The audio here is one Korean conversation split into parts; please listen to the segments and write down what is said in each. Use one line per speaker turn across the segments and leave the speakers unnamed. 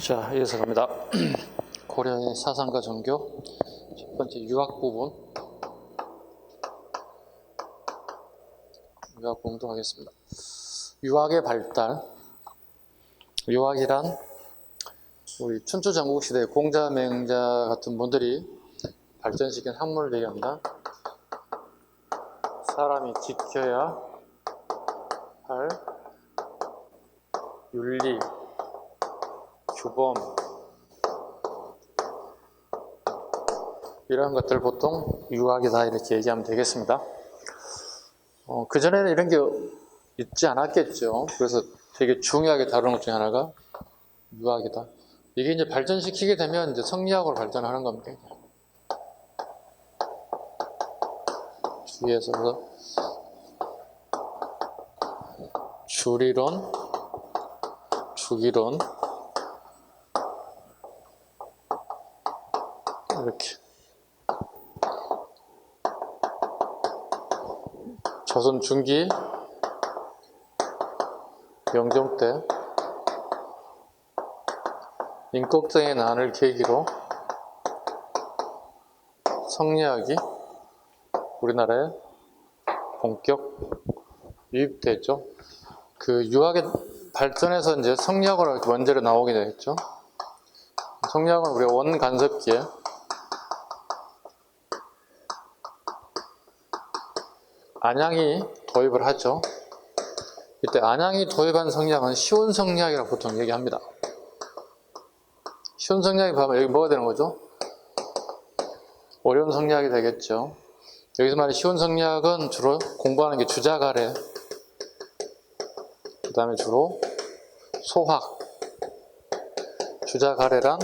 자, 이어서 갑니다. 고려의 사상과 종교 첫 번째 유학 부분도 하겠습니다. 유학의 발달. 유학이란 우리 춘추 전국 시대 공자, 맹자 같은 분들이 발전시킨 학문을 얘기합니다. 사람이 지켜야 할 윤리, 규범 이런 것들 보통 유학이다 이렇게 얘기하면 되겠습니다. 그전에는 이런 게 있지 않았겠죠. 그래서 되게 중요하게 다루는 것 중에 하나가 유학이다. 이게 이제 발전시키게 되면 이제 성리학으로 발전하는 겁니다. 주위에서 주리론, 주기론 이렇게 조선 중기 영종 때 임꺽정의 난을 계기로 성리학이 우리나라에 본격 유입됐죠. 그 유학의 발전에서 이제 성리학으로 원제로 나오게 되겠죠. 성리학은 우리가 원간섭기에 안양이 도입을 하죠. 이때 안양이 도입한 성리학은 쉬운 성리학이라고 보통 얘기합니다. 쉬운 성리학이 보면 여기 뭐가 되는 거죠? 어려운 성리학이 되겠죠. 여기서 말하는 쉬운 성리학은 주로 공부하는 게 주자가래, 그 다음에 주로 소학, 주자가래랑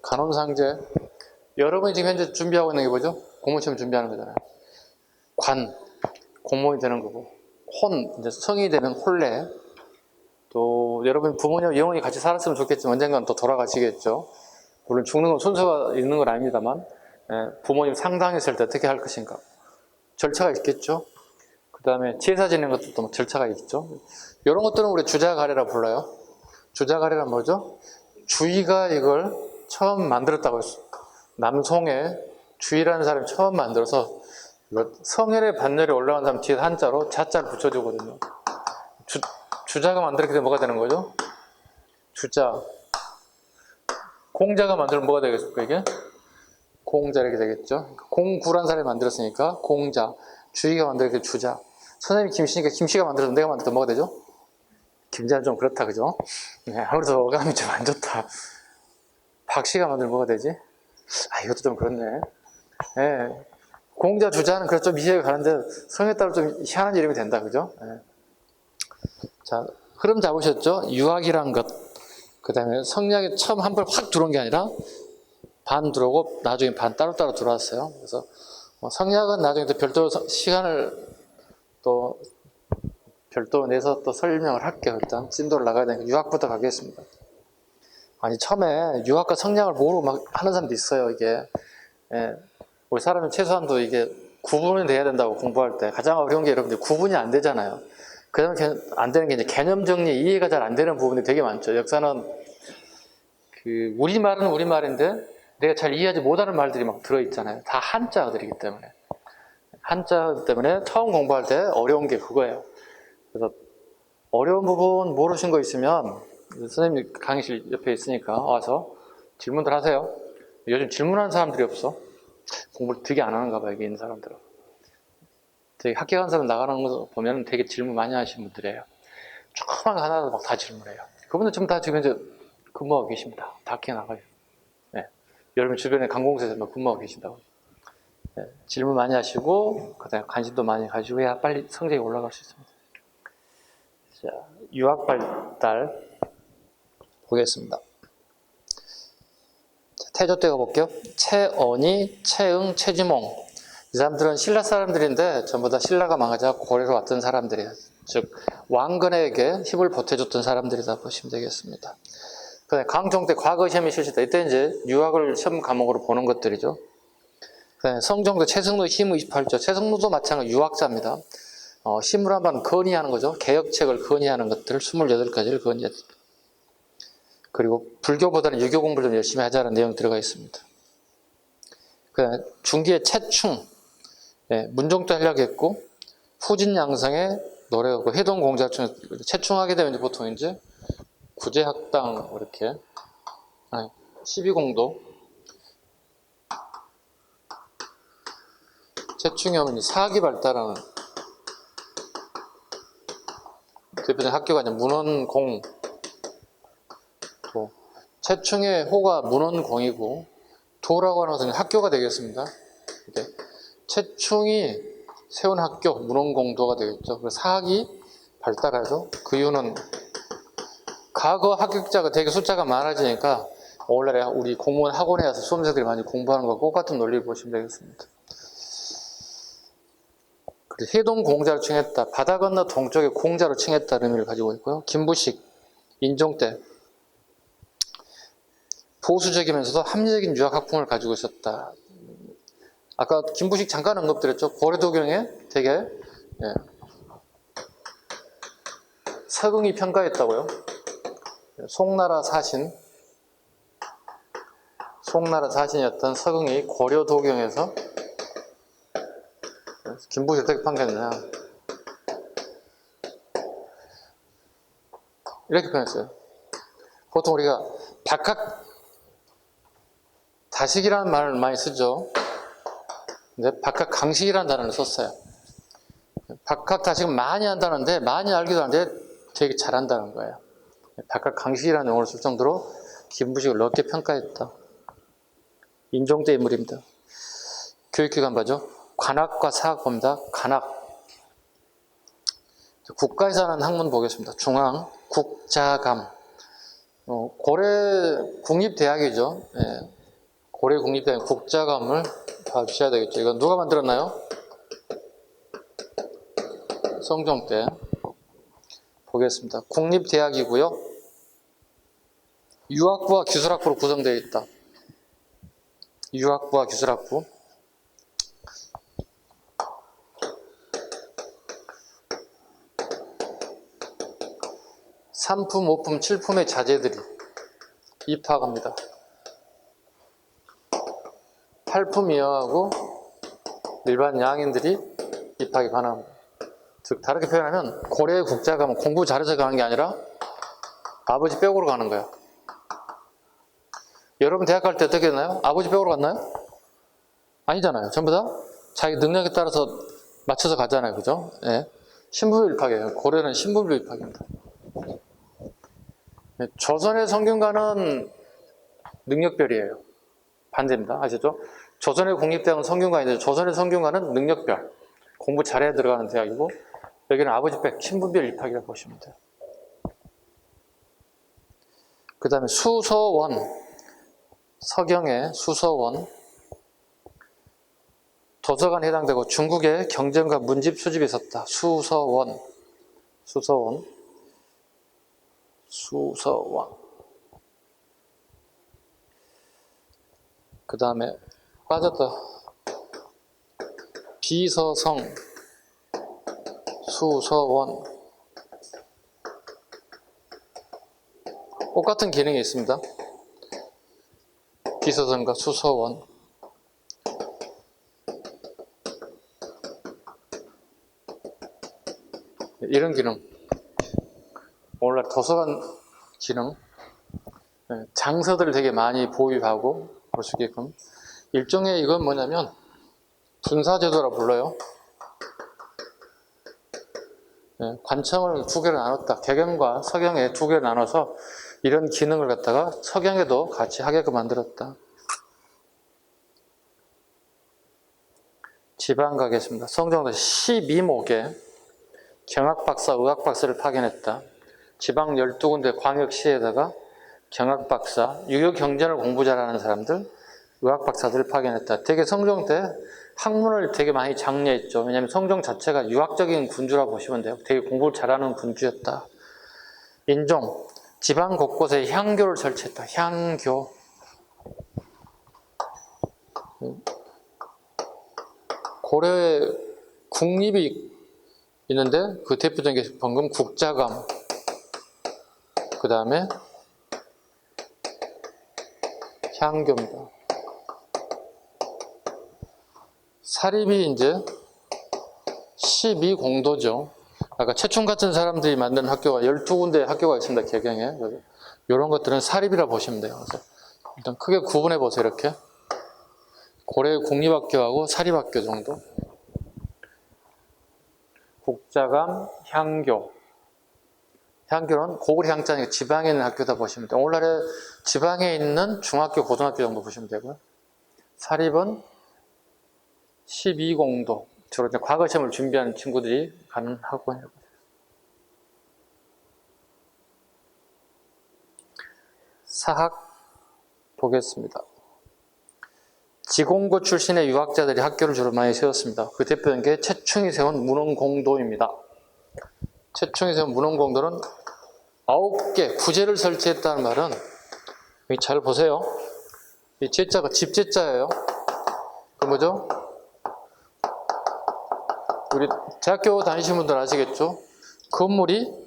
간혼상제. 여러분이 지금 현재 준비하고 있는 게 뭐죠? 공무시험 준비하는 거잖아요. 관, 공무원이 되는 거고, 혼, 이제 성이 되는 혼례. 또 여러분 부모님 영원히 같이 살았으면 좋겠지만 언젠간 또 돌아가시겠죠. 물론 죽는 건 순서가 있는 건 아닙니다만, 부모님 상당했을 때 어떻게 할 것인가. 절차가 있겠죠. 그 다음에 제사 지내는 것도 또 절차가 있죠. 이런 것들은 우리 주자가래라 불러요. 주자가래란 뭐죠? 주의가 이걸 처음 만들었다고 했어요. 남송에 주의라는 사람이 처음 만들어서 성혈의 반열에 올라간 사람 뒤에 한자로 자자를 붙여주거든요. 주자가 만들게 되면 뭐가 되는 거죠? 주자. 공자가 만들면 뭐가 되겠습니까, 이게? 공자 이렇게 되겠죠. 공구란 사람이 만들었으니까 공자. 주의가 만들게 주자. 선생님이 김씨니까 김씨가 만들어서 내가 만들었다 뭐가 되죠? 김자는 좀 그렇다, 그죠? 네, 아무래도 어감이 좀 안 좋다. 박씨가 만들면 뭐가 되지? 이것도 좀 그렇네. 네. 공자, 주자는 그래서 좀 이해가 가는데 성에 따라 좀 희한한 이름이 된다, 그죠? 네. 자, 흐름 잡으셨죠? 유학이란 것. 그 다음에 성리학이 처음 한 번 확 들어온 게 아니라 반 들어오고 나중에 반 따로따로 들어왔어요. 그래서 성리학은 나중에 또 별도로 시간을 또 별도로 내서 또 설명을 할게요. 일단 진도를 나가야 되니까 유학부터 가겠습니다. 아니 처음에 유학과 성리학을 모르고 막 하는 사람도 있어요. 이게 우리 사람은 최소한도 이게 구분이 돼야 된다고 공부할 때 가장 어려운 게 여러분들 구분이 안 되잖아요. 그 다음에 안 되는 게 이제 개념 정리 이해가 잘 안 되는 부분이 되게 많죠. 역사는 우리말은 우리말인데 내가 잘 이해하지 못하는 말들이 막 들어있잖아요. 다 한자들이기 때문에. 한자 때문에 처음 공부할 때 어려운 게 그거예요. 그래서 어려운 부분 모르신 거 있으면 선생님 강의실 옆에 있으니까 와서 질문들 하세요. 요즘 질문하는 사람들이 없어. 공부를 되게 안 하는가 봐요, 여기 있는 사람들은. 되게 학교 간 사람 나가는 거 보면 되게 질문 많이 하시는 분들이에요. 조그만 거 하나도 막 다 질문해요. 그분들 지금 다 지금 이제 근무하고 계십니다. 다 학교 나가요. 네. 여러분 주변에 관공서에서 근무하고 계신다고. 네. 질문 많이 하시고, 그 다음에 관심도 많이 가지고 해야 빨리 성적이 올라갈 수 있습니다. 자, 유학 발달 보겠습니다. 태조 때 가볼게요. 최언이, 최응, 최지몽. 이 사람들은 신라 사람들인데 전부 다 신라가 망하자 고려로 왔던 사람들이에요. 즉 왕건에게 힘을 보태줬던 사람들이다 보시면 되겠습니다. 강종 때 과거 시험이 실시다. 이때 이제 유학을 시험 과목으로 보는 것들이죠. 성종도 최승로 힘의 28조. 최승로도 마찬가지로 유학자입니다. 신물 한번 건의하는 거죠. 개혁책을 건의하는 것들 28가지를 건의했다. 그리고 불교보다는 유교 공부를 좀 열심히 하자는 내용이 들어가 있습니다. 중기의 채충, 문종도 하려고 했고, 후진양성의 노래였고, 해동공자충, 채충하게 되면 이제 보통 이제 구제학당, 이렇게, 12공도, 채충이 하면 사학이 발달하는, 대표적인 학교가 이제 문헌공, 또, 채충의 호가 문헌공이고, 도라고 하는 것은 학교가 되겠습니다. 채충이 세운 학교, 문헌공도가 되겠죠. 그래서 사학이 발달하죠. 그 이유는 과거 합격자가 되게 숫자가 많아지니까 오늘날에 우리 공무원 학원에 와서 수험생들이 많이 공부하는 것과 똑같은 논리를 보시면 되겠습니다. 그리고 해동 공자로 칭했다. 바다 건너 동쪽에 공자로 칭했다는 의미를 가지고 있고요. 김부식, 인종 때 보수적이면서도 합리적인 유학 학풍을 가지고 있었다. 아까 김부식 잠깐 언급드렸죠. 고려도경에 되게 서경이 평가했다고요. 송나라 사신이었던 서경이 고려도경에서 김부식 어떻게 평가했냐. 이렇게 표현했어요. 보통 우리가 박학다식이라는 말을 많이 쓰죠. 근데 박학강식이라는 단어를 썼어요. 박학다식은 많이 한다는데 많이 알기도 하는데 되게 잘한다는 거예요. 박학강식이라는 용어를 쓸 정도로 김부식을 높게 평가했다. 인종대 인물입니다. 교육기관 봐죠. 관학과 사학 봅니다. 관학. 국가에서 하는 학문 보겠습니다. 중앙, 국자감. 고려 국립대학이죠. 고려 국립대학 국자감을 봐주셔야 되겠죠. 이건 누가 만들었나요? 성종 때. 보겠습니다. 국립대학이고요. 유학부와 기술학부로 구성되어 있다. 유학부와 기술학부. 삼품, 오품, 칠품의 자제들이 입학합니다. 팔품 이하하고 일반 양인들이 입학이 가능합니다. 즉 다르게 표현하면 고려의 국자감은 공부 잘해서 가는 게 아니라 아버지 뼈으로 가는 거야. 여러분 대학 갈 때 어떻게 됐나요? 아버지 뼈으로 갔나요? 아니잖아요. 전부 다 자기 능력에 따라서 맞춰서 가잖아요. 그죠? 신분별 입학이에요. 고려는 신분별 입학입니다. 조선의 성균관은 능력별이에요. 반대입니다. 아시죠? 조선의 국립대학은 성균관인데 조선의 성균관은 능력별. 공부 잘해야 들어가는 대학이고 여기는 아버지 백 신분별 입학이라고 보시면 돼요. 그 다음에 수서원. 서경의 수서원. 도서관에 해당되고 중국의 경전과 문집 수집이 있었다. 수서원. 그 다음에 빠졌다. 비서성, 수서원. 똑같은 기능이 있습니다. 비서성과 수서원. 이런 기능. 오늘날 도서관 기능. 장서들을 되게 많이 보유하고 볼 수 있게끔. 일종의 이건 뭐냐면 분사제도라 불러요. 관청을 두 개로 나눴다. 개경과 서경에 두 개로 나눠서 이런 기능을 갖다가 서경에도 같이 하게끔 만들었다. 지방 가겠습니다. 성종대 12목에 경학박사, 의학박사를 파견했다. 지방 12군데 광역시에다가 경학박사, 유교경전을 공부 잘하는 사람들, 의학박사들을 파견했다. 되게 성종 때 학문을 되게 많이 장려했죠. 왜냐하면 성종 자체가 유학적인 군주라 보시면 돼요. 되게 공부를 잘하는 군주였다. 인종, 지방 곳곳에 향교를 설치했다. 향교. 고려의 국립이 있는데 그 대표적인 게 방금 국자감, 그 다음에 향교입니다. 사립이 이제 12공도죠. 아까 최충 같은 사람들이 만든 학교가 12군데 학교가 있습니다. 개경에. 이런 것들은 사립이라 보시면 돼요. 그래서 일단 크게 구분해 보세요. 이렇게 고려 공립학교하고 사립학교 정도. 국자감, 향교. 향교는 고구려 향자니까 지방에 있는 학교다 보시면 돼요. 오늘날에 지방에 있는 중학교, 고등학교 정도 보시면 되고요. 사립은 12공도. 주로 이제 과거 시험을 준비하는 친구들이 가는 학원이라고. 사학 보겠습니다. 지공고 출신의 유학자들이 학교를 주로 많이 세웠습니다. 그 대표적인 게 최충이 세운 문헌공도입니다. 최충이 세운 문헌공도는 9개 부제를 설치했다는 말은 여기 잘 보세요. 이 제자가 집제자예요. 그 뭐죠? 우리 대학교 다니시는 분들 아시겠죠? 건물이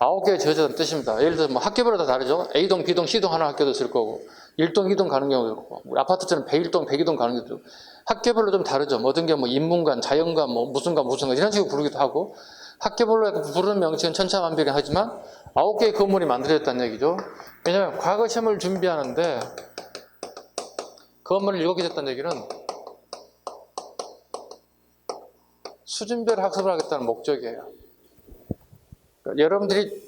9개의 지어졌다는 뜻입니다. 예를 들어서 뭐 학교별로 다 다르죠? A동, B동, C동 하는 학교도 있을 거고 1동, 2동 가는 경우도 있고 우리 아파트처럼 101동, 102동 가는 경우도 있고 학교별로 좀 다르죠. 어떤 게 뭐 인문관, 자연관, 뭐 무슨관, 무슨관 이런 식으로 부르기도 하고 학교별로 부르는 명칭은 천차만별이 하지만 9개의 건물이 만들어졌다는 얘기죠. 왜냐하면 과거 시험을 준비하는데 건물을 7개 졌다는 얘기는 수준별 학습을 하겠다는 목적이에요. 그러니까 여러분들이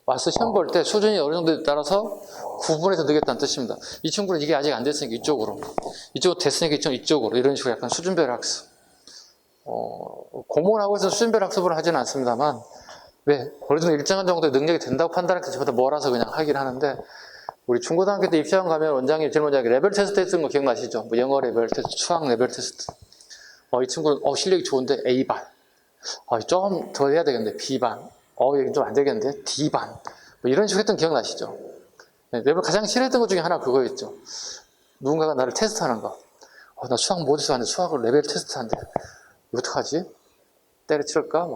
와서 시험 볼 때 수준이 어느 정도에 따라서 구분해서 넣겠다는 뜻입니다. 이 친구는 이게 아직 안 됐으니까 이쪽으로, 이쪽으로 됐으니까 이쪽으로 이런 식으로 약간 수준별 학습. 고문하고서 수준별 학습을 하지는 않습니다만 왜? 어느 정도 일정한 정도의 능력이 된다고 판단할 때 저보다 몰아서 그냥 하긴 하는데 우리 중고등학교 때 입시학원 가면 원장님, 질문장이 레벨 테스트 했던 거 기억나시죠? 뭐 영어 레벨 테스트, 수학 레벨 테스트. 이 친구는 실력이 좋은데 A반. 좀 더 해야 되겠는데 B반. 여기 좀 안 되겠는데 D반. 뭐 이런 식으로 했던 기억나시죠? 네, 레벨 가장 싫어했던 것 중에 하나 그거였죠. 누군가가 나를 테스트하는 거. 나 수학 못해서 하는데 수학을 레벨 테스트하는데 이거 어떡하지? 때려칠까?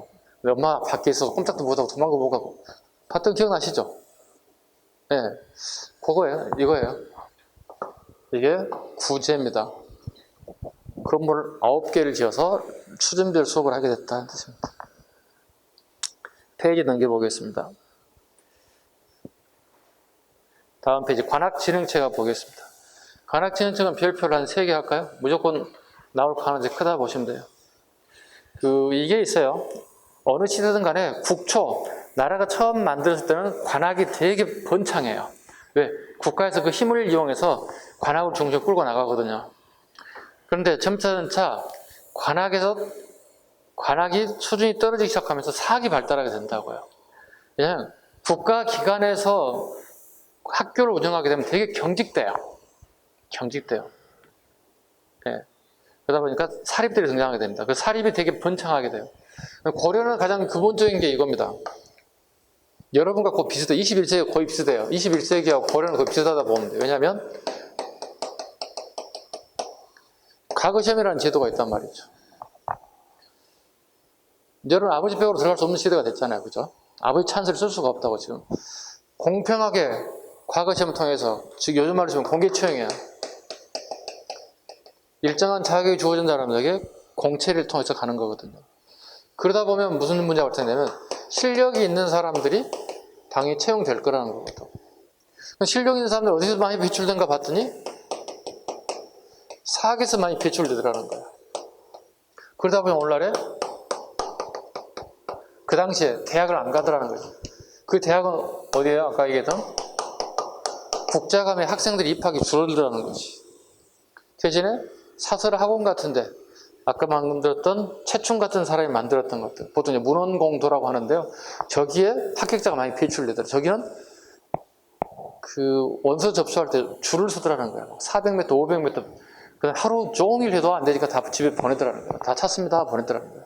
엄마 밖에 있어서 꼼짝도 못하고 도망가 못 가고 봤던 기억나시죠? 네, 그거예요. 이거예요. 이게 구제입니다. 건물 9개를 지어서 수준별 수업을 하게 됐다는 뜻입니다. 페이지 넘겨보겠습니다. 다음 페이지 관악진흥체가 보겠습니다. 관악진흥체는 별표를 한 3개 할까요? 무조건 나올 가능성이 크다 보시면 돼요. 이게 있어요. 어느 시대든 간에 국초, 나라가 처음 만들었을 때는 관악이 되게 번창해요. 왜? 국가에서 그 힘을 이용해서 관악을 중심 끌고 나가거든요. 그런데 점차점차 관악이 수준이 떨어지기 시작하면서 사학이 발달하게 된다고요. 왜냐하면 국가기관에서 학교를 운영하게 되면 되게 경직돼요. 네. 그러다 보니까 사립들이 등장하게 됩니다. 그 사립이 되게 번창하게 돼요. 고려는 가장 근본적인 게 이겁니다. 여러분과 거의 비슷해요. 21세기가 거의 비슷해요. 21세기하고 고려는 거의 비슷하다 보면 돼요. 왜냐하면 과거시험이라는 제도가 있단 말이죠. 여러분 아버지 벽으로 들어갈 수 없는 시대가 됐잖아요. 그죠? 아버지 찬스를 쓸 수가 없다고 지금. 공평하게 과거시험을 통해서, 즉 요즘 말로 치면 공개처형이야. 일정한 자격이 주어진 사람에게 공채를 통해서 가는 거거든요. 그러다 보면 무슨 문제가 발생되냐면 실력이 있는 사람들이 당연히 채용될 거라는 거거든. 실력 있는 사람들 어디서 많이 배출된가 봤더니 사학에서 많이 배출되더라는 거야. 그러다 보면 오늘날에 그 당시에 대학을 안 가더라는 거죠. 그 대학은 어디예요? 아까 얘기했던 국자감의 학생들이 입학이 줄어들더라는 거지. 대신에 사설 학원 같은데 아까 방금 들었던 최충 같은 사람이 만들었던 것들, 보통 이제 문헌공도라고 하는데요. 저기에 합격자가 많이 배출되더라고요. 저기는 그 원서 접수할 때 줄을 서더라는 거예요. 400m, 500m. 그냥 하루 종일 해도 안 되니까 다 집에 보내더라는 거예요. 다 찼습니다. 보내더라는 거예요.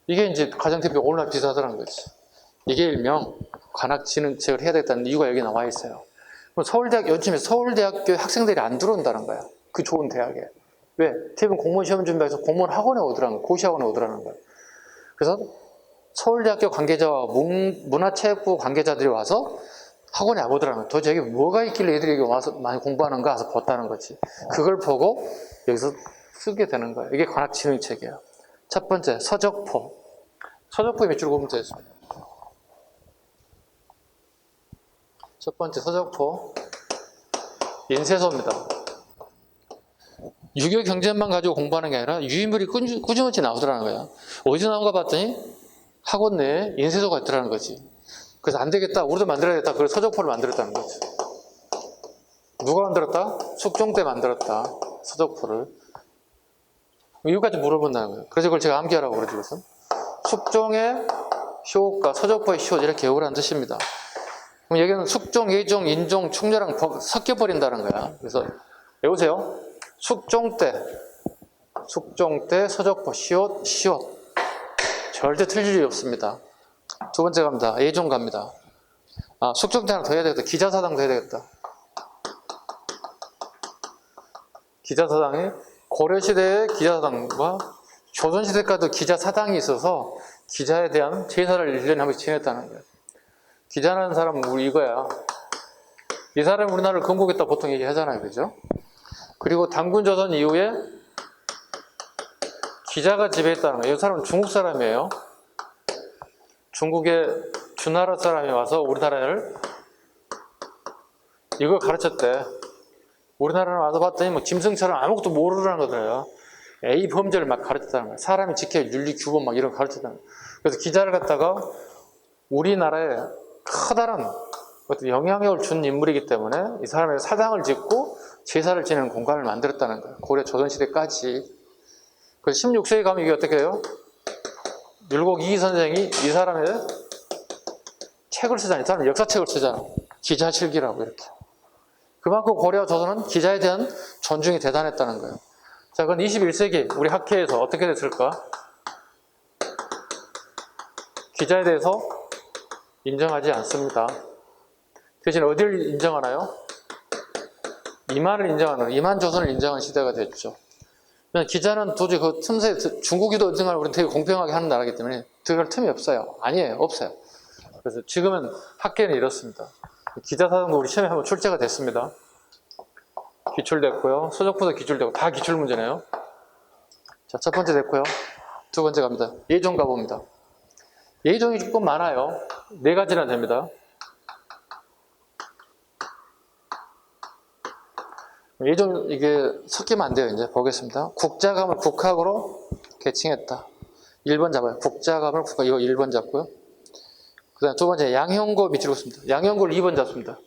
이게 이제 가장 대표 오늘날 비슷하더라는 거지. 이게 일명 관악진흥책을 해야 되겠다는 이유가 여기 나와 있어요. 서울대학, 요즘에 서울대학교 학생들이 안 들어온다는 거야. 그 좋은 대학에. 왜? TV는 공무원 시험 준비해서 공무원 학원에 오더라는 거예요. 고시학원에 오더라는 거예요. 그래서 서울대학교 관계자와 문화체육부 관계자들이 와서 학원에 와보더라는 거예요. 도대체 여기 뭐가 있길래 애들이 여기 와서 많이 공부하는가 해서 봤다는 거지. 그걸 보고 여기서 쓰게 되는 거예요. 이게 관악지능책이에요. 첫 번째, 서적포. 서적포에 몇 줄 보면 되겠습니다. 첫 번째, 서적포. 인쇄소입니다. 유교 경전만 가지고 공부하는 게 아니라 유인물이 꾸준히 나오더라는 거야. 어디서 나온가 봤더니 학원 내에 인쇄소가 있더라는 거지. 그래서 안 되겠다, 우리도 만들어야겠다. 그래서 서적포를 만들었다는 거지. 누가 만들었다? 숙종 때 만들었다. 서적포를. 이유까지 물어본다는 거예요. 그래서 그걸 제가 암기하라고 그러죠. 그래서 숙종의 효과, 서적포의 효, 이렇게 외우라는 뜻입니다. 그럼 여기는 숙종, 예종, 인종, 충녀랑 섞여버린다는 거야. 그래서 외우세요. 숙종 때 서적포, 시옷. 절대 틀릴 일이 없습니다. 두 번째 갑니다. 예종 갑니다. 숙종 때 하나 더 해야 되겠다. 기자사당도 해야 되겠다. 기자사당이 고려시대의 기자사당과 조선시대까지도 기자사당이 있어서 기자에 대한 제사를 1년에 한 번씩 지냈다는 거예요. 기자라는 사람은 우리 이거야. 이 사람이 우리나라를 건국했다 보통 얘기하잖아요. 그죠? 그리고 단군조선 이후에 기자가 지배했다는 거예요. 이 사람은 중국 사람이에요. 중국의 주나라 사람이 와서 우리나라를 이걸 가르쳤대. 우리나라를 와서 봤더니 뭐 짐승처럼 아무것도 모르라는 거더래요. A 범죄를 막 가르쳤다는 거예요. 사람이 지켜야 윤리 규범 막 이런 거 가르쳤다는 거예요. 그래서 기자를 갖다가 우리나라에 커다란 어떤 영향력을 준 인물이기 때문에 이 사람의 사당을 짓고 제사를 지내는 공간을 만들었다는 거예요. 고려 조선시대까지. 그래서 16세기 가면 이게 어떻게 해요? 율곡 이기 선생이 이 사람의 책을 쓰잖아요. 이 사람은 역사책을 쓰잖아요. 기자실기라고 이렇게. 그만큼 고려와 조선은 기자에 대한 존중이 대단했다는 거예요. 자, 그건 21세기 우리 학회에서 어떻게 됐을까? 기자에 대해서 인정하지 않습니다. 대신 어디를 인정하나요? 이만을 인정하는, 이만조선을 인정한 시대가 됐죠. 기자는 도저히 그 틈새, 중국이도 인정하는 우리는 되게 공평하게 하는 나라이기 때문에 들어갈 틈이 없어요. 아니에요. 없어요. 그래서 지금은 학계는 이렇습니다. 기자사당도 우리 시험에 한번 출제가 됐습니다. 기출됐고요. 서적포도 기출되고 다 기출 문제네요. 자, 첫 번째 됐고요. 두 번째 갑니다. 예종 가봅니다. 예종이 조금 많아요. 4가지나 됩니다. 예종 이게 섞이면 안 돼요. 이제 보겠습니다. 국자감을 국학으로 계칭했다. 1번 잡아요. 국자감을 국학, 이거 1번 잡고요. 그 다음 두 번째 양형고 밑으로 씁니다. 양형고를 2번 잡습니다.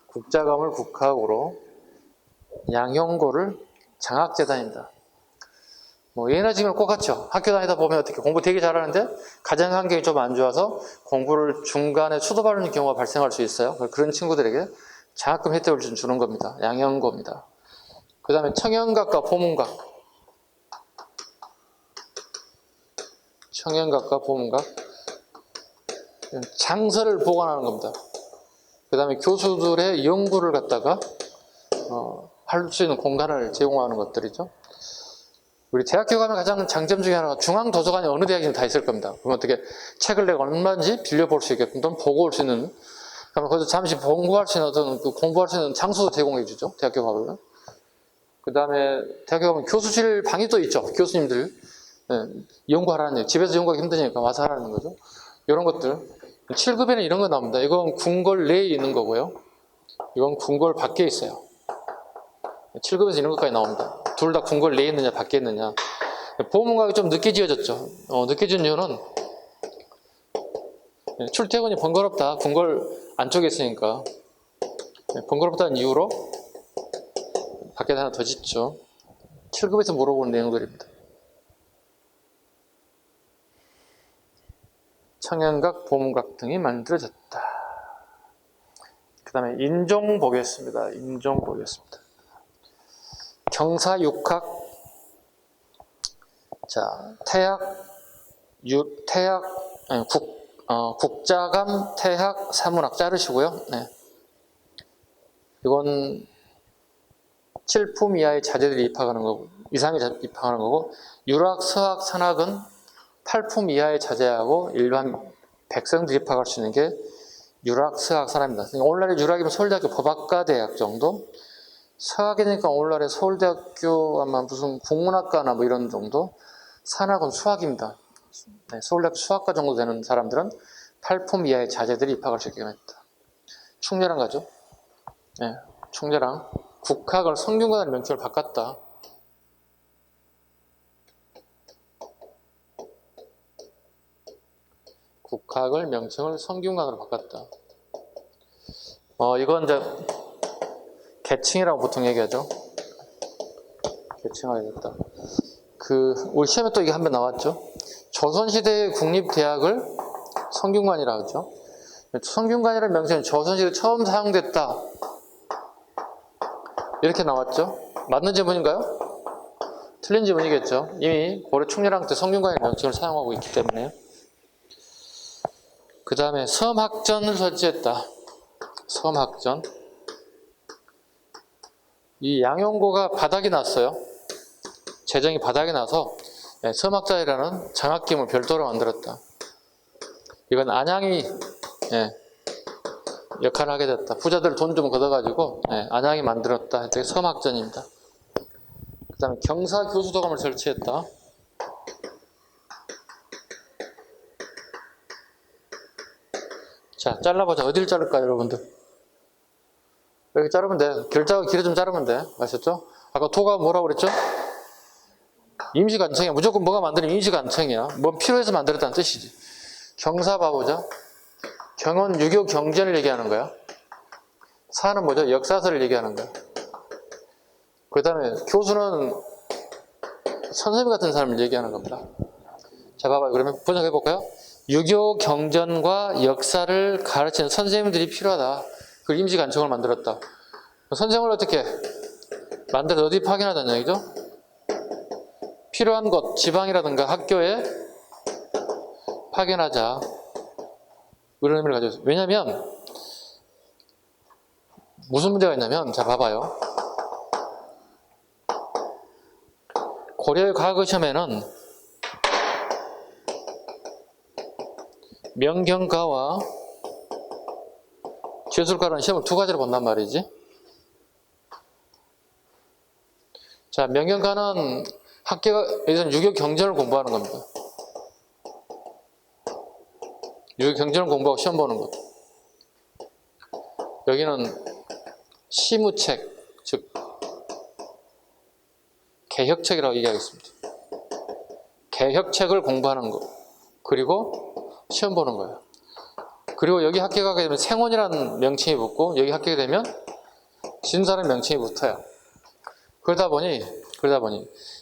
국자감을 국학으로, 양형고를 장학재단입니다. 뭐 예나 지금은 똑같죠. 학교 다니다 보면 어떻게 공부 되게 잘하는데 가정 환경이 좀 안 좋아서 공부를 중간에 수도받는 경우가 발생할 수 있어요. 그런 친구들에게 장학금 혜택을 주는 겁니다. 양형고입니다. 그 다음에 청형각과 보문각. 청형각과 보문각. 장서를 보관하는 겁니다. 그 다음에 교수들의 연구를 갖다가 할 수 있는 공간을 제공하는 것들이죠. 우리 대학교 가면 가장 장점 중에 하나가 중앙도서관이 어느 대학이든 다 있을 겁니다. 그럼 어떻게 책을 내가 얼마인지 빌려볼 수 있게끔 또 보고 올 수 있는, 그러면 거기서 잠시 공부할 수 있는 어떤 공부할 수 있는 장소도 제공해 주죠. 대학교 가보면. 그 다음에 대학교 가면 교수실 방이 또 있죠. 교수님들 연구하라는 얘기. 집에서 연구하기 힘드니까 와서 하라는 거죠. 이런 것들. 7급에는 이런 거 나옵니다. 이건 궁궐 내에 있는 거고요. 이건 궁궐 밖에 있어요. 7급에서 이런 것까지 나옵니다. 둘 다 궁궐 내에 있느냐 밖에 있느냐. 보문각이 좀 늦게 지어졌죠. 늦게 지은 이유는 출퇴근이 번거롭다. 궁궐 안쪽에 있으니까 번거롭다는 이유로 밖에 하나 더 짓죠. 7급에서 물어보는 내용들입니다. 청형각, 보문각 등이 만들어졌다. 그 다음에 인종 보겠습니다. 인종 보겠습니다. 경사육학. 자, 국자감, 태학, 사문학 자르시고요. 네. 이건 7품 이하의 자제들이 입학하는 거고, 이상이 입학하는 거고, 유락, 서학, 산학은 8품 이하의 자제하고 일반 백성들이 입학할 수 있는 게 유락, 서학, 산학입니다. 그러니까 오늘날의 유락이면 서울대학교 법학과대학 정도, 서학이니까 오늘날의 서울대학교 아마 무슨 국문학과나 뭐 이런 정도, 산학은 수학입니다. 네, 서울대학교 수학과 정도 되는 사람들은 8품 이하의 자제들이 입학할 수 있게 됩니다. 충렬한 거죠. 네, 충렬한. 국학을 성균관의 명칭을 바꿨다. 국학을 명칭을 성균관으로 바꿨다. 이건 이제 계층이라고 보통 얘기하죠. 계층화되겠다. 우리 시험에 또 이게 한 번 나왔죠. 조선시대의 국립대학을 성균관이라고 하죠. 성균관이라는 명칭은 조선시대에 처음 사용됐다. 이렇게 나왔죠. 맞는 지문인가요? 틀린 지문이겠죠. 이미 고려 충렬왕 때 성균관의 명칭을 사용하고 있기 때문에. 그 다음에 섬학전을 설치했다. 섬학전. 이 양용고가 바닥이 났어요. 재정이 바닥이 나서 섬학자이라는 장학금을 별도로 만들었다. 이건 안양이 역할을 하게 됐다. 부자들 돈 좀 걷어가지고 안양이 만들었다. 이게 섬학전입니다. 그 다음에 경사교수도감을 설치했다. 자, 잘라보자. 어디를 자를까요, 여러분들? 이렇게 자르면 돼. 결자가 길어 좀 자르면 돼. 아셨죠? 아까 도가 뭐라고 그랬죠? 임시관청이야. 무조건 뭐가 만들면 임시관청이야. 뭐 필요해서 만들었다는 뜻이지. 경사 봐보자. 경은 유교 경전을 얘기하는 거야. 사는 뭐죠? 역사서를 얘기하는 거야. 그 다음에 교수는 선생님 같은 사람을 얘기하는 겁니다. 자, 봐봐요. 그러면 분석해 볼까요? 유교 경전과 역사를 가르치는 선생님들이 필요하다. 그 임시관청을 만들었다. 선생을 어떻게 만들어서 어디 파견하자는 얘기죠? 필요한 곳, 지방이라든가 학교에 파견하자. 이런 의미를 가지고 있어요. 왜냐면 무슨 문제가 있냐면, 자, 봐봐요. 고려의 과거시험에는 명경가와 제술가라는 시험을 두 가지로 본단 말이지. 자, 명경가는 학교가 여기서는 유교 경전을 공부하는 겁니다. 유교 경전을 공부하고 시험 보는 것. 여기는 시무책, 즉 개혁책이라고 얘기하겠습니다. 개혁책을 공부하는 것. 그리고 시험 보는 거예요. 그리고 여기 합격하게 가게 되면 생원이라는 명칭이 붙고, 여기 합격이 되면 진사라는 명칭이 붙어요. 그러다 보니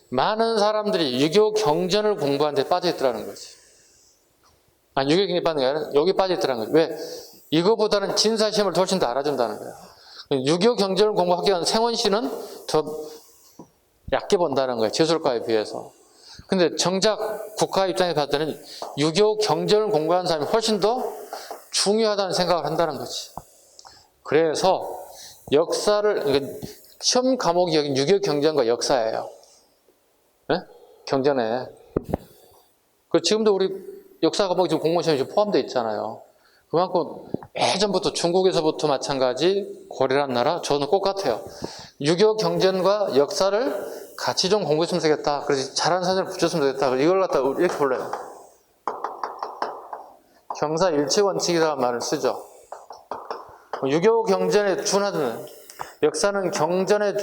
많은 사람들이 유교 경전을 공부하는 데 빠져 있더라는 거지. 아니, 유교 경전이 빠진 게 아니라 여기 빠져 있더라는 거지. 왜? 이거보다는 진사 시험을 훨씬 더 알아준다는 거야. 유교 경전을 공부하기 생원 씨는 더 얕게 본다는 거예요. 제술가에 비해서. 근데 정작 국가 입장에서 봤을 때는 유교 경전을 공부하는 사람이 훨씬 더 중요하다는 생각을 한다는 거지. 그래서 역사를, 시험 과목이 여기 유교 경전과 역사예요. 네? 경전에. 지금도 우리 역사 과목이 지금 공무원 시험에 포함되어 있잖아요. 그만큼 예전부터 중국에서부터 마찬가지 고려라는 나라, 저는 꼭 같아요. 유교 경전과 역사를 같이 좀 공부했으면 되겠다. 그래서 잘하는 선생님을 붙였으면 되겠다. 이걸 갖다가 이렇게 불러요. 경사일치 원칙이라는 말을 쓰죠. 유교 경전에 준하는, 역사는 경전에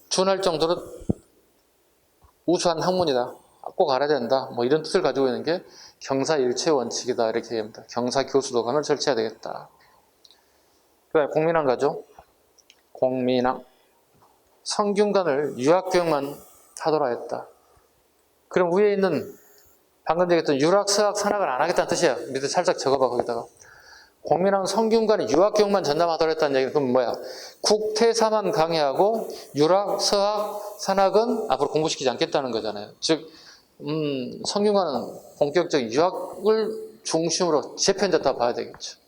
준할 정도로 우수한 학문이다. 꼭 알아야 된다. 뭐 이런 뜻을 가지고 있는 게 경사일치 원칙이다. 이렇게 얘기합니다. 경사교수도감을 설치해야 되겠다. 그 다음에 공민왕가죠. 공민왕. 성균관을 유학교육만 하도록 했다. 그럼 위에 있는 방금 얘기했던 유락, 서학, 산학을 안 하겠다는 뜻이에요. 밑에 살짝 적어봐, 거기다가. 공민왕 성균관이 유학교육만 전담하도록 했다는 얘기는 그럼 뭐야? 국태사만 강의하고 유락, 서학, 산학은 앞으로 공부시키지 않겠다는 거잖아요. 즉 성균관은 본격적인 유학을 중심으로 재편졌다 봐야 되겠죠.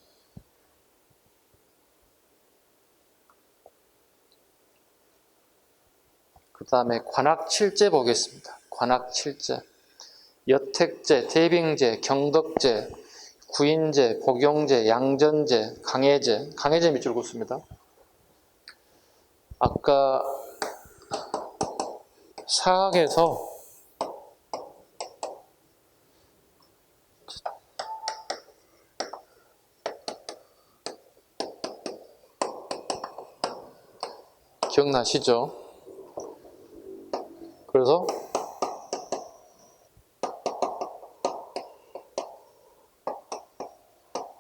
다음에 관악칠제 보겠습니다. 관악칠제. 여택제, 대빙제, 경덕제, 구인제, 복용제, 양전제, 강해제. 강해제 밑줄 긋습니다. 아까 사학에서 기억나시죠? 그래서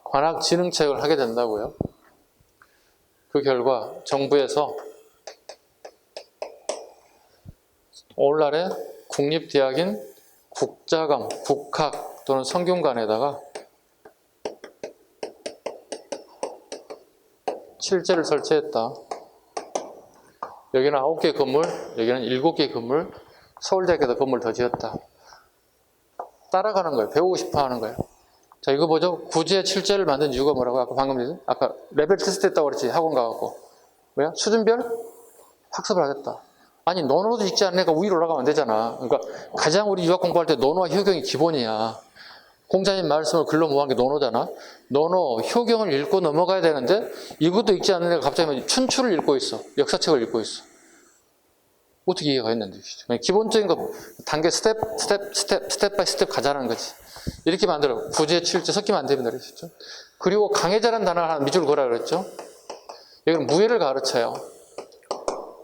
관악진흥책을 하게 된다고요. 그 결과 정부에서 오늘날의 국립대학인 국자감, 국학 또는 성균관에다가 칠제를 설치했다. 여기는 9개 건물, 여기는 7개 건물, 서울대학교도 건물 더 지었다. 따라가는 거예요. 배우고 싶어 하는 거예요. 자, 이거 보죠. 구제 칠제를 만든 이유가 뭐라고? 아까 레벨 테스트 했다고 그랬지. 학원 가갖고. 뭐야? 수준별 학습을 하겠다. 아니, 논어도 읽지 않으니까 위로 올라가면 안 되잖아. 그러니까 가장 우리 유학 공부할 때 논어와 효경이 기본이야. 공자님 말씀을 글로 모아한 게 논어잖아. 논어, 효경을 읽고 넘어가야 되는데 이것도 읽지 않으니까 갑자기 춘추를 읽고 있어. 역사책을 읽고 있어. 어떻게 이해가 했는데. 기본적인 거 단계 스텝 바이 스텝 가자는 거지. 이렇게 만들어. 구제, 칠제 섞이면 안 됩니다. 그랬죠. 그리고 강해자라는 단어를 하나 밑줄 그라 그랬죠. 여기는 무예를 가르쳐요.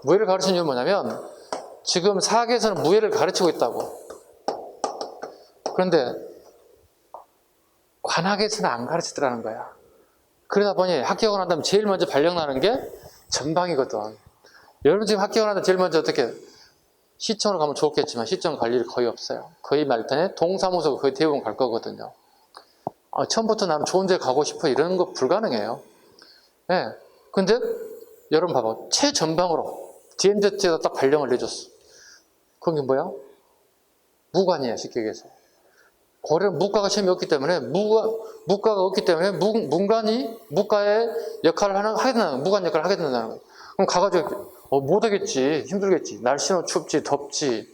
무예를 가르치는 이유는 뭐냐면 지금 사학에서는 무예를 가르치고 있다고. 그런데 관학에서는 안 가르치더라는 거야. 그러다 보니 합격을 한다면 제일 먼저 발령나는 게 전방이거든. 여러분 지금 합격을 한다면 제일 먼저 어떻게 시청으로 가면 좋겠지만 시청 갈 일이 거의 없어요. 거의 말단에 동사무소 거의 대부분 갈 거거든요. 처음부터 나는 좋은 데 가고 싶어 이런 거 불가능해요. 네. 근데 여러분 봐봐. 최전방으로 DMZ에다 딱 발령을 내줬어. 그게 뭐야? 무관이야 쉽게 얘기해서. 고려는 무과가 시험이 없기 때문에 무과가 없기 때문에 문관이 무과의 역할을 하게 된다는 무관 역할을 하게 된다는 거예요. 그럼 가가지고 못하겠지. 힘들겠지. 날씨는 춥지 덥지.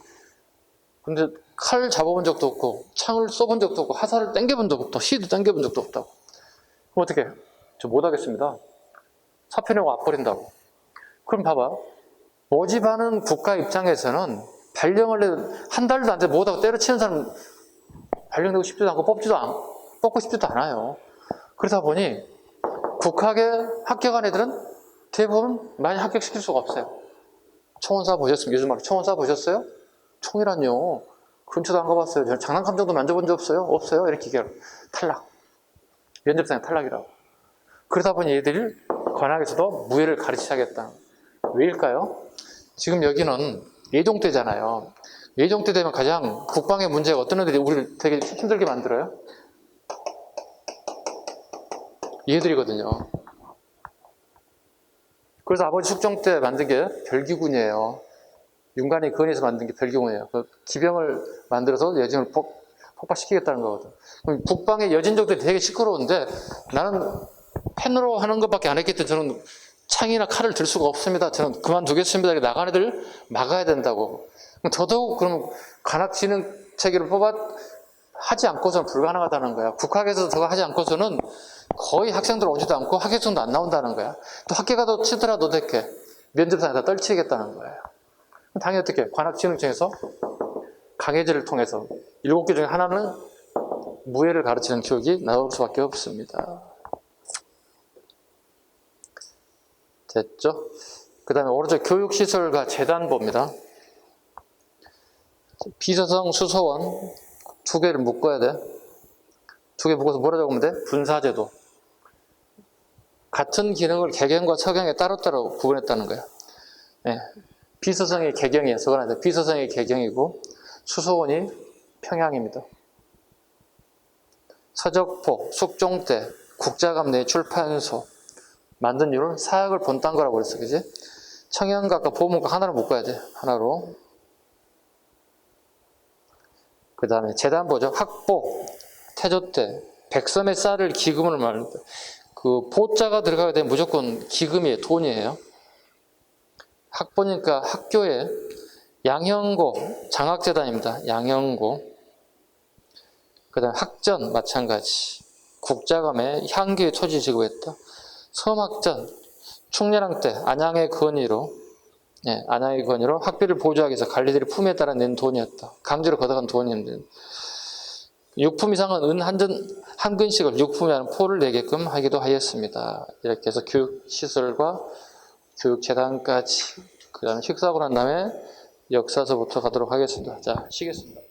근데 칼 잡아본 적도 없고 창을 쏘본 적도 없고 화살을 당겨본 적도 없고 시도 당겨본 적도 없다고. 그럼 어떻게 해? 저 못하겠습니다. 사표 내고 와버린다고. 그럼 봐봐. 모집하는 국가 입장에서는 발령을 한 달도 안 돼 못하고 때려치는 사람 발령되고 싶지도 않고 뽑고 싶지도 않아요. 그러다 보니 국학에 합격한 애들은 대부분 많이 합격시킬 수가 없어요. 총원사 보셨습니까? 요즘 말로 총원사 보셨어요? 총이란요. 근처도 안 가봤어요. 저는 장난감정도 만져본 적 없어요. 없어요. 이렇게 얘기해요. 탈락. 면접상에 탈락이라고. 그러다 보니 얘들이 관학에서도 무예를 가르치셔야겠다. 왜일까요? 지금 여기는 예종대잖아요. 예종대 되면 가장 국방의 문제가 어떤 애들이 우리를 되게 힘들게 만들어요? 얘들이거든요. 그래서 아버지 숙종 때 만든 게 별기군이에요. 윤관이 근에서 만든 게 별기군이에요. 그 기병을 만들어서 여진을 폭발시키겠다는 거거든. 그럼 국방의 여진족들이 되게 시끄러운데 나는 펜으로 하는 것밖에 안 했기 때문에 저는 창이나 칼을 들 수가 없습니다. 저는 그만두겠습니다. 이렇게 나가는 애들을 막아야 된다고. 더더욱 그러면 관학진흥 체계를 하지 않고서는 불가능하다는 거야. 국학에서 저거 하지 않고서는 거의 학생들 오지도 않고 합격증도 안 나온다는 거야. 또 학교가도 치더라도 어떻게 면접상에다 떨치겠다는 거예요. 당연히 어떻게 관학진흥청에서 강해제를 통해서 7개 중에 하나는 무예를 가르치는 교육이 나올 수밖에 없습니다. 됐죠? 그 다음에 오른쪽 교육시설과 재단 봅니다. 비서성, 수서원 2개를 묶어야 돼. 2개 묶어서 뭐라 적으면 돼? 분사제도. 같은 기능을 개경과 서경에 따로따로 구분했다는 거야. 네. 비서성이 개경이에요. 서건한테 비서성이 개경이고 수서원이 평양입니다. 서적포, 숙종대, 국자감 내 출판소 만든 이유는 사학을 본딴 거라고 그랬어. 그지? 청양각과 보문각 하나로 묶어야 돼. 하나로. 그 다음에 재단 보죠. 학보, 태조대, 백섬의 쌀을 기금으로 말합니다. 그 보자가 들어가게 되면 무조건 기금이에요. 돈이에요. 학보니까 학교에 양형고, 장학재단입니다. 양형고. 그 다음 학전, 마찬가지. 국자감에 향기의 토지 지급했다. 섬학전, 충렬왕 때 안양의 건의로, 안양의 건의로 학비를 보조하기 위해서 관리들의 품에 따라 낸 돈이었다. 강제로 걷어간 돈이었는데, 6품 이상은 은 한 근씩을 6품이라는 포를 내게끔 하기도 하였습니다. 이렇게 해서 교육시설과 교육재단까지, 그 다음에 식사하고 난 다음에 역사서부터 가도록 하겠습니다. 자, 쉬겠습니다.